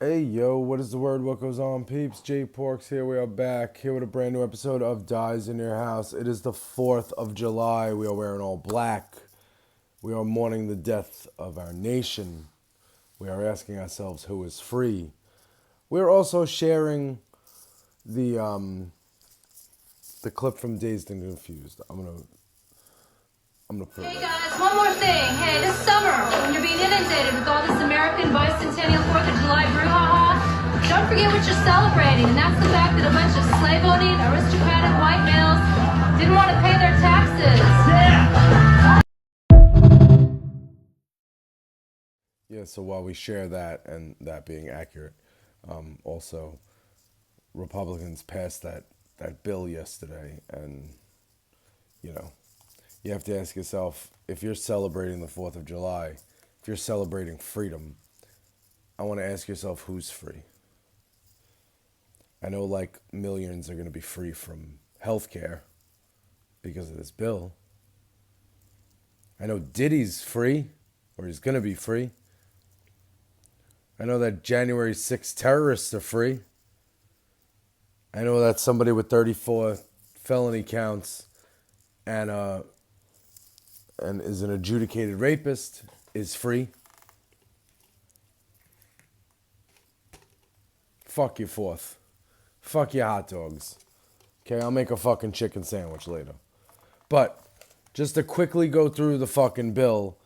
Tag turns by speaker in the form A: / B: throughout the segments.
A: Hey yo, what is the word? What goes on, peeps? Jay Porks here. We are back here with a brand new episode of Dyze in Your House. It is the 4th of July. We are wearing all black. We are mourning the death of our nation. We are asking ourselves who is free. We are also sharing the clip from Dazed and Confused. I'm gonna put it
B: Hey
A: right
B: guys, one more thing. Hey, this summer, when you're being inundated with all this American bicentennial 4th of July brouhaha, don't forget what you're celebrating, and that's the fact that a bunch of slave-owning, aristocratic white males didn't want to pay their taxes.
A: Yeah, so while we share that and that being accurate, also Republicans passed that bill yesterday, and you know, you have to ask yourself, if you're celebrating the 4th of July, if you're celebrating freedom, I want to ask yourself who's free. I know like millions are going to be free from health care because of this bill. I know Diddy's free, or he's going to be free. I know that January 6th terrorists are free. I know that somebody with 34 felony counts and is an adjudicated rapist is free. Fuck your 4th. Fuck your hot dogs. Okay, I'll make a fucking chicken sandwich later. But just to quickly go through the fucking bill,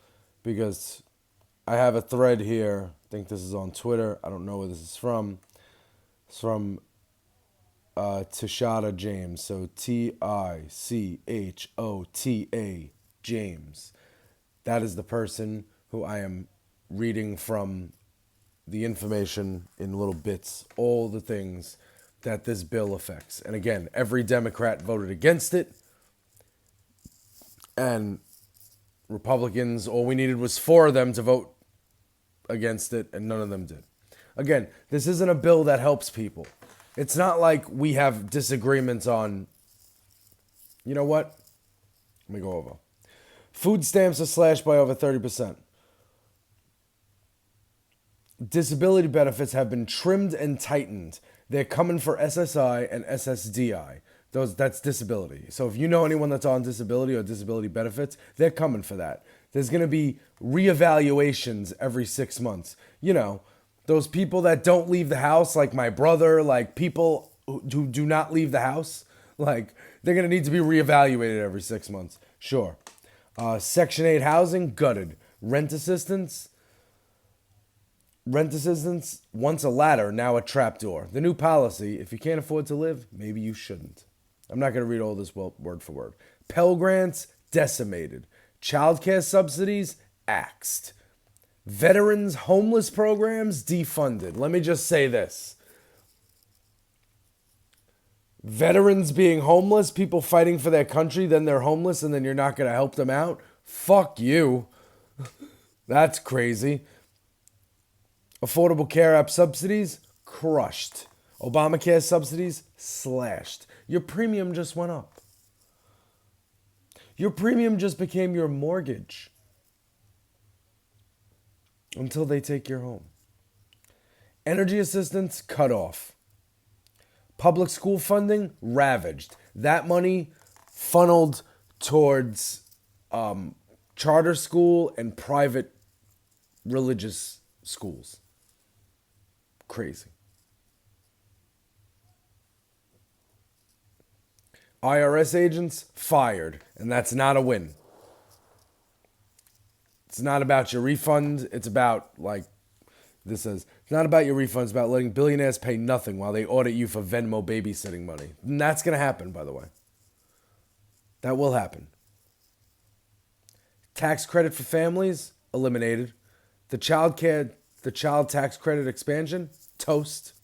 A: because I have a thread here. I think this is on Twitter. I don't know where this is from. It's from Tashada James. So Tichota James. That is the person who I am reading from the information in little bits, all the things that this bill affects. And again, every Democrat voted against it. And Republicans, all we needed was 4 of them to vote against it, and none of them did. Again, this isn't a bill that helps people. It's not like we have disagreements on, you know what? Let me go over. Food stamps are slashed by over 30%. Disability benefits have been trimmed and tightened. They're coming for SSI and SSDI. That's disability. So if you know anyone that's on disability or disability benefits, they're coming for that. There's going to be reevaluations every 6 months. You know, those people that don't leave the house, like my brother, like people who do not leave the house, like they're going to need to be reevaluated every 6 months. Sure. Section 8 housing, gutted. Rent assistance, once a ladder, now a trapdoor. The new policy, if you can't afford to live, maybe you shouldn't. I'm not going to read all this word for word. Pell Grants, decimated. Childcare subsidies, axed. Veterans homeless programs, defunded. Let me just say this. Veterans being homeless, people fighting for their country, then they're homeless, and then you're not going to help them out? Fuck you. That's crazy. Affordable Care Act subsidies, crushed. Obamacare subsidies, slashed. Your premium just went up. Your premium just became your mortgage until they take your home. Energy assistance, cut off. Public school funding, ravaged. That money funneled towards charter school and private religious schools. Crazy. IRS agents fired, and that's not a win. It's not about your refund. It's about, like this says, it's not about your refund. It's about letting billionaires pay nothing while they audit you for Venmo babysitting money. And that's going to happen, by the way. That will happen. Tax credit for families, eliminated. The child tax credit expansion, toast.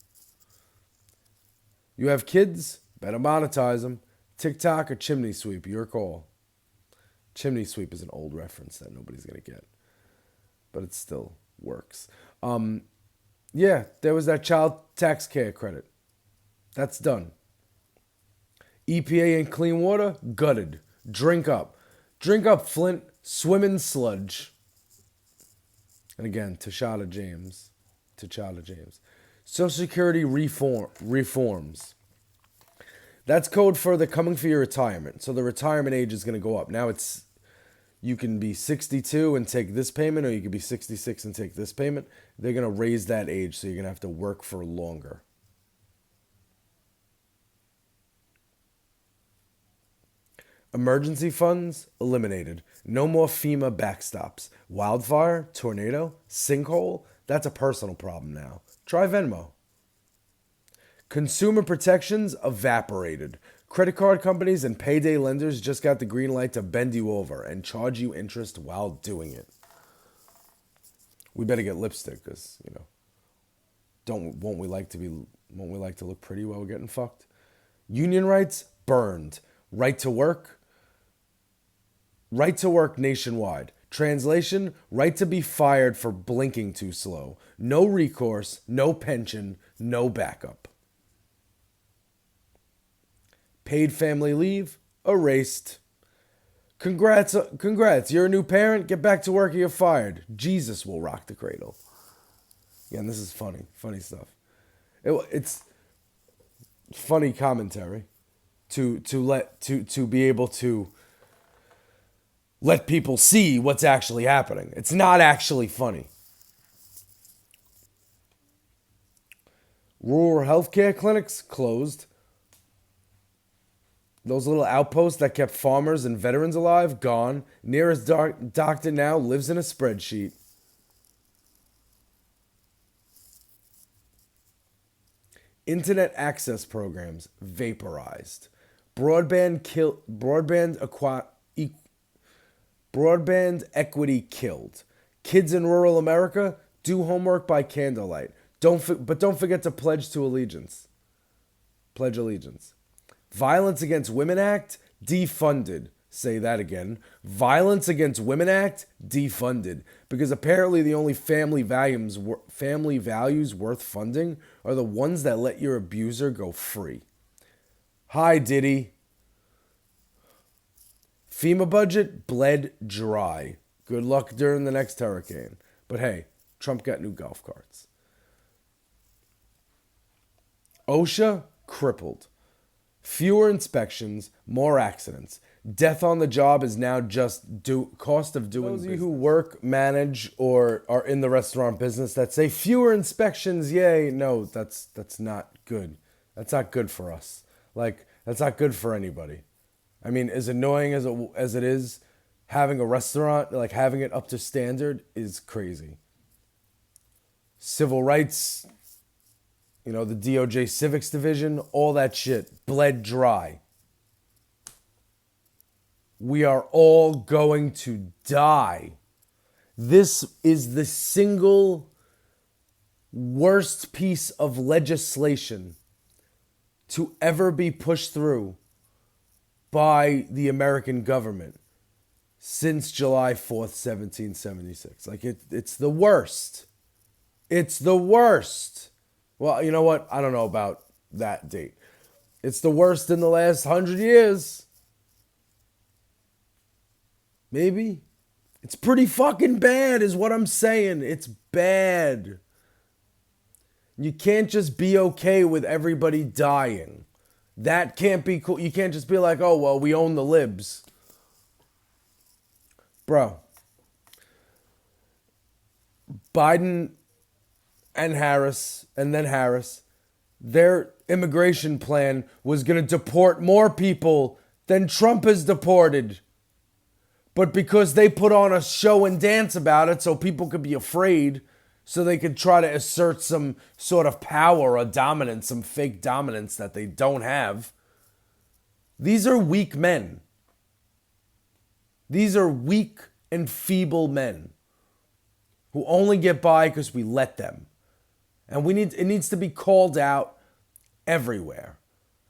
A: You have kids, better monetize them. TikTok or chimney sweep, your call. Chimney sweep is an old reference that nobody's going to get. But it still works. Yeah, there was that child tax care credit. That's done. EPA and clean water, gutted. Drink up. Drink up, Flint. Swim in sludge. And again, Tashada James. Social Security reforms. That's code for the coming for your retirement. So the retirement age is going to go up. Now you can be 62 and take this payment, or you can be 66 and take this payment. They're going to raise that age, so you're going to have to work for longer. Emergency funds eliminated. No more FEMA backstops. Wildfire, tornado, sinkhole, that's a personal problem now. Try Venmo. Consumer protections evaporated. Credit card companies and payday lenders just got the green light to bend you over and charge you interest while doing it. We better get lipstick, because, won't we like to look pretty while we're getting fucked? Union rights burned. Right to work nationwide. Translation, right to be fired for blinking too slow. No recourse, no pension, no backup. Paid family leave, erased. Congrats, you're a new parent, get back to work or you're fired. Jesus will rock the cradle. Yeah, and this is funny stuff. It's funny commentary to be able to let people see what's actually happening. It's not actually funny. Rural healthcare clinics closed. Those little outposts that kept farmers and veterans alive, gone. Nearest doctor now lives in a spreadsheet. Internet access programs vaporized. Broadband equity killed. Kids in rural America do homework by candlelight. Don't forget to pledge allegiance. Violence Against Women Act defunded. Say that again. Violence Against Women Act defunded, because apparently the only family values worth funding are the ones that let your abuser go free. Hi, Diddy. FEMA budget bled dry. Good luck during the next hurricane. But hey, Trump got new golf carts. OSHA crippled. Fewer inspections, more accidents. Death on the job is now just cost of doing business. Those of you who work, manage, or are in the restaurant business that say fewer inspections, yay. No, that's not good. That's not good for us. That's not good for anybody. I mean, as annoying as it is, having a restaurant, having it up to standard is crazy. Civil rights, the DOJ Civics Division, all that shit bled dry. We are all going to die. This is the single worst piece of legislation to ever be pushed through by the American government since July 4th, 1776. It's the worst. It's the worst. Well, you know what? I don't know about that date. It's the worst in the last 100 years. Maybe. It's pretty fucking bad is what I'm saying. It's bad. You can't just be okay with everybody dying. That can't be cool. You can't just be like, oh, well, we own the libs. Bro. Biden and Harris, their immigration plan was going to deport more people than Trump has deported. But because they put on a show and dance about it so people could be afraid, so they could try to assert some sort of power or dominance, some fake dominance that they don't have. These are weak men. These are weak and feeble men who only get by because we let them. And it needs to be called out everywhere.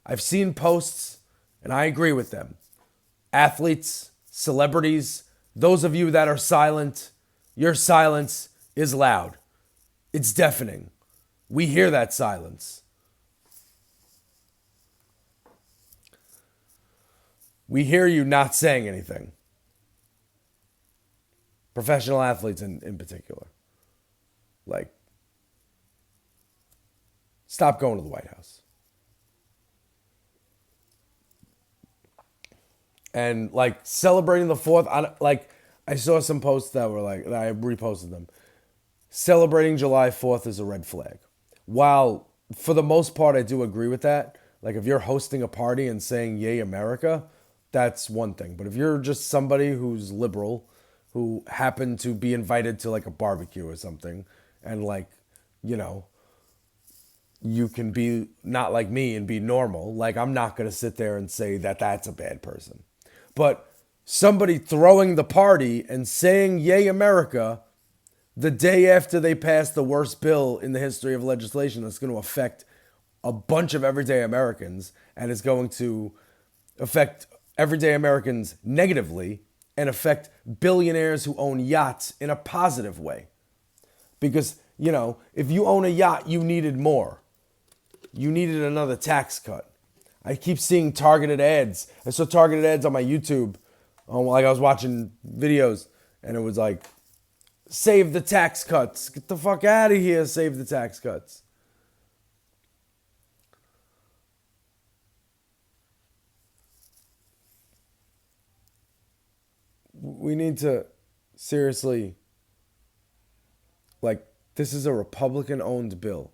A: I've seen posts, and I agree with them. Athletes, celebrities, those of you that are silent, your silence is loud. It's deafening. We hear that silence. We hear you not saying anything. Professional athletes in particular. Stop going to the White House. And like celebrating the 4th, I saw some posts that were like, I reposted them. Celebrating July 4th is a red flag. While for the most part I do agree with that, like if you're hosting a party and saying "Yay America," that's one thing. But if you're just somebody who's liberal, who happened to be invited to like a barbecue or something, and like, you know, you can be not like me and be normal, like I'm not going to sit there and say that that's a bad person. But somebody throwing the party and saying "Yay America" the day after they pass the worst bill in the history of legislation that's going to affect a bunch of everyday Americans and is going to affect everyday Americans negatively and affect billionaires who own yachts in a positive way. Because, you know, if you own a yacht, you needed more. You needed another tax cut. I keep seeing targeted ads. I saw targeted ads on my YouTube. Like I was watching videos and it was like, save the tax cuts. Get the fuck out of here, save the tax cuts. We need to seriously, like, this is a Republican-owned bill.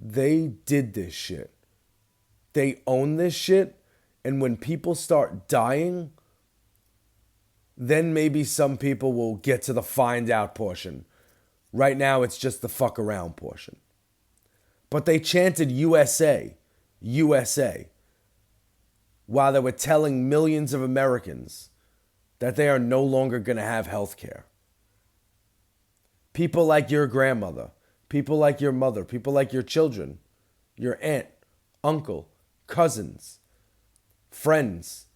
A: They did this shit. They own this shit, and when people start dying, then maybe some people will get to the find out portion. Right now, it's just the fuck around portion. But they chanted USA, USA, while they were telling millions of Americans that they are no longer going to have health care. People like your grandmother, people like your mother, people like your children, your aunt, uncle, cousins, friends,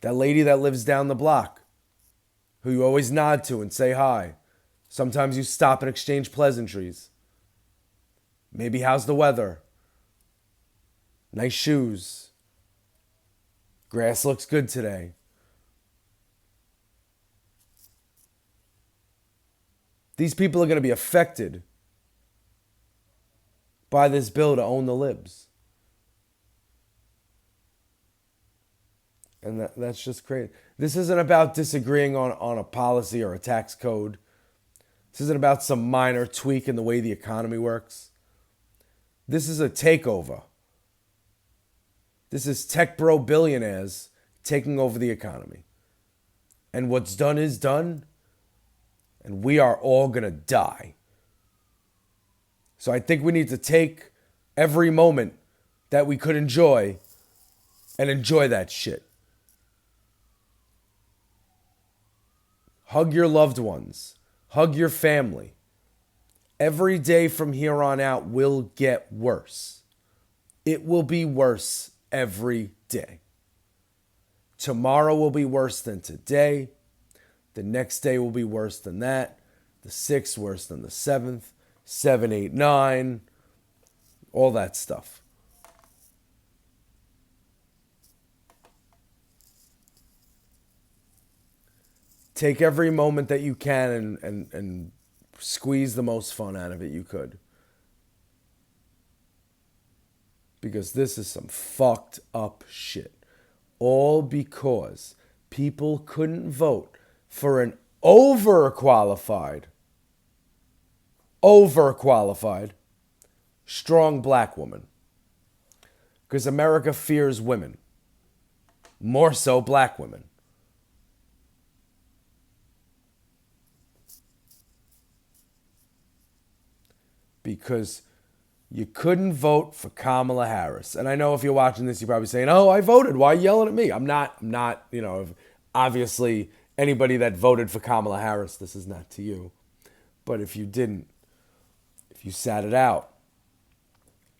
A: that lady that lives down the block, who you always nod to and say hi. Sometimes you stop and exchange pleasantries. Maybe how's the weather? Nice shoes. Grass looks good today. These people are going to be affected by this bill to own the libs. And that's just crazy. This isn't about disagreeing on a policy or a tax code. This isn't about some minor tweak in the way the economy works. This is a takeover. This is tech bro billionaires taking over the economy. And what's done is done. And we are all going to die. So I think we need to take every moment that we could enjoy and enjoy that shit. Hug your loved ones. Hug your family. Every day from here on out will get worse. It will be worse every day. Tomorrow will be worse than today. The next day will be worse than that. The 6th worse than the 7th. 7, 8, 9. All that stuff. Take every moment that you can and squeeze the most fun out of it you could. Because this is some fucked up shit. All because people couldn't vote for an overqualified, strong black woman. Because America fears women. More so black women. Because you couldn't vote for Kamala Harris. And I know if you're watching this, you're probably saying, oh, I voted. Why are you yelling at me? I'm not, obviously anybody that voted for Kamala Harris, this is not to you. But if you didn't, if you sat it out,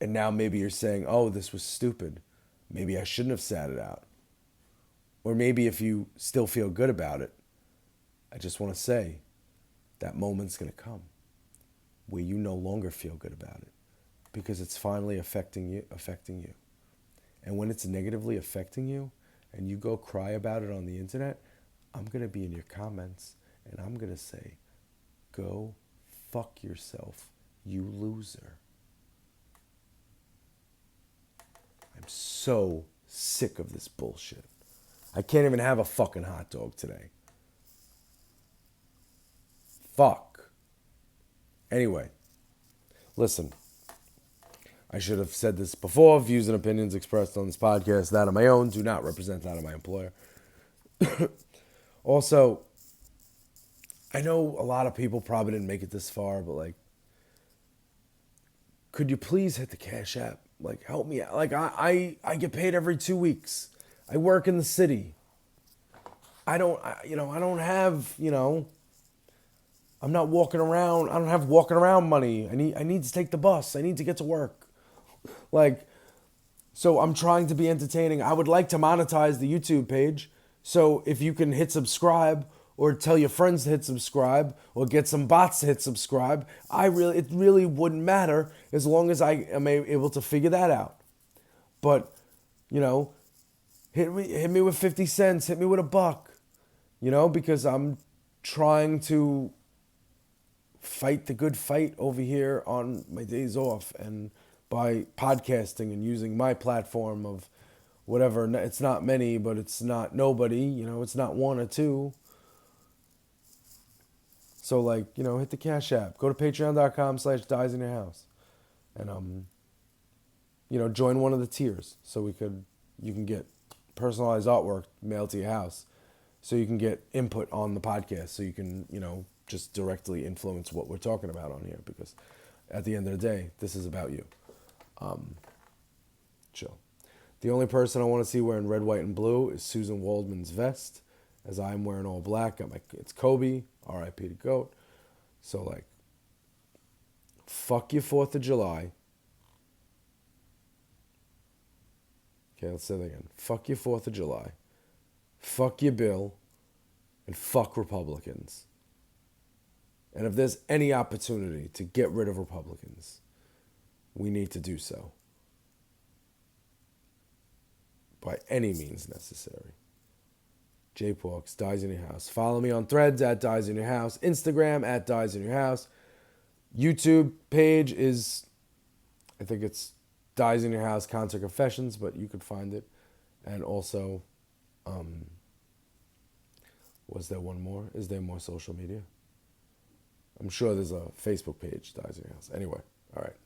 A: and now maybe you're saying, oh, this was stupid. Maybe I shouldn't have sat it out. Or maybe if you still feel good about it, I just want to say that moment's going to come where you no longer feel good about it because it's finally affecting you. And when it's negatively affecting you and you go cry about it on the internet, I'm going to be in your comments and I'm going to say, go fuck yourself You loser. I'm so sick of this bullshit. I can't even have a fucking hot dog today. Fuck. Anyway, listen. I should have said this before. Views and opinions expressed on this podcast, that of my own, do not represent that of my employer. Also, I know a lot of people probably didn't make it this far, but like, could you please hit the Cash App? Like, help me out. Like, I get paid every 2 weeks. I work in the city. I don't have, I'm not walking around. I don't have walking around money. I need to take the bus. I need to get to work. Like, so I'm trying to be entertaining. I would like to monetize the YouTube page. So if you can hit subscribe or tell your friends to hit subscribe or get some bots to hit subscribe, it really wouldn't matter as long as I am able to figure that out. But, hit me with 50 cents, hit me with $1, because I'm trying to fight the good fight over here on my days off and by podcasting and using my platform of whatever. It's not many, but it's not nobody, it's not one or two. So hit the Cash App, go to patreon.com/Dyze in your house and, join one of the tiers so you can get personalized artwork mailed to your house so you can get input on the podcast so you can, just directly influence what we're talking about on here because at the end of the day, this is about you. Chill. The only person I want to see wearing red, white, and blue is Susan Waldman's vest, as I'm wearing all black. It's Kobe, R.I.P. to GOAT. So, fuck your 4th of July. Okay, let's say that again. Fuck your 4th of July. Fuck your bill. And fuck Republicans. And if there's any opportunity to get rid of Republicans, we need to do so. By any means necessary. J-Porks, Dyze in your house. Follow me on Threads @Dyze in your house. Instagram @Dyze in your house. YouTube page is, I think it's Dyze in your house Concert Confessions, but you could find it. And also, was there one more? Is there more social media? I'm sure there's a Facebook page, Dyze in your house. Anyway, all right.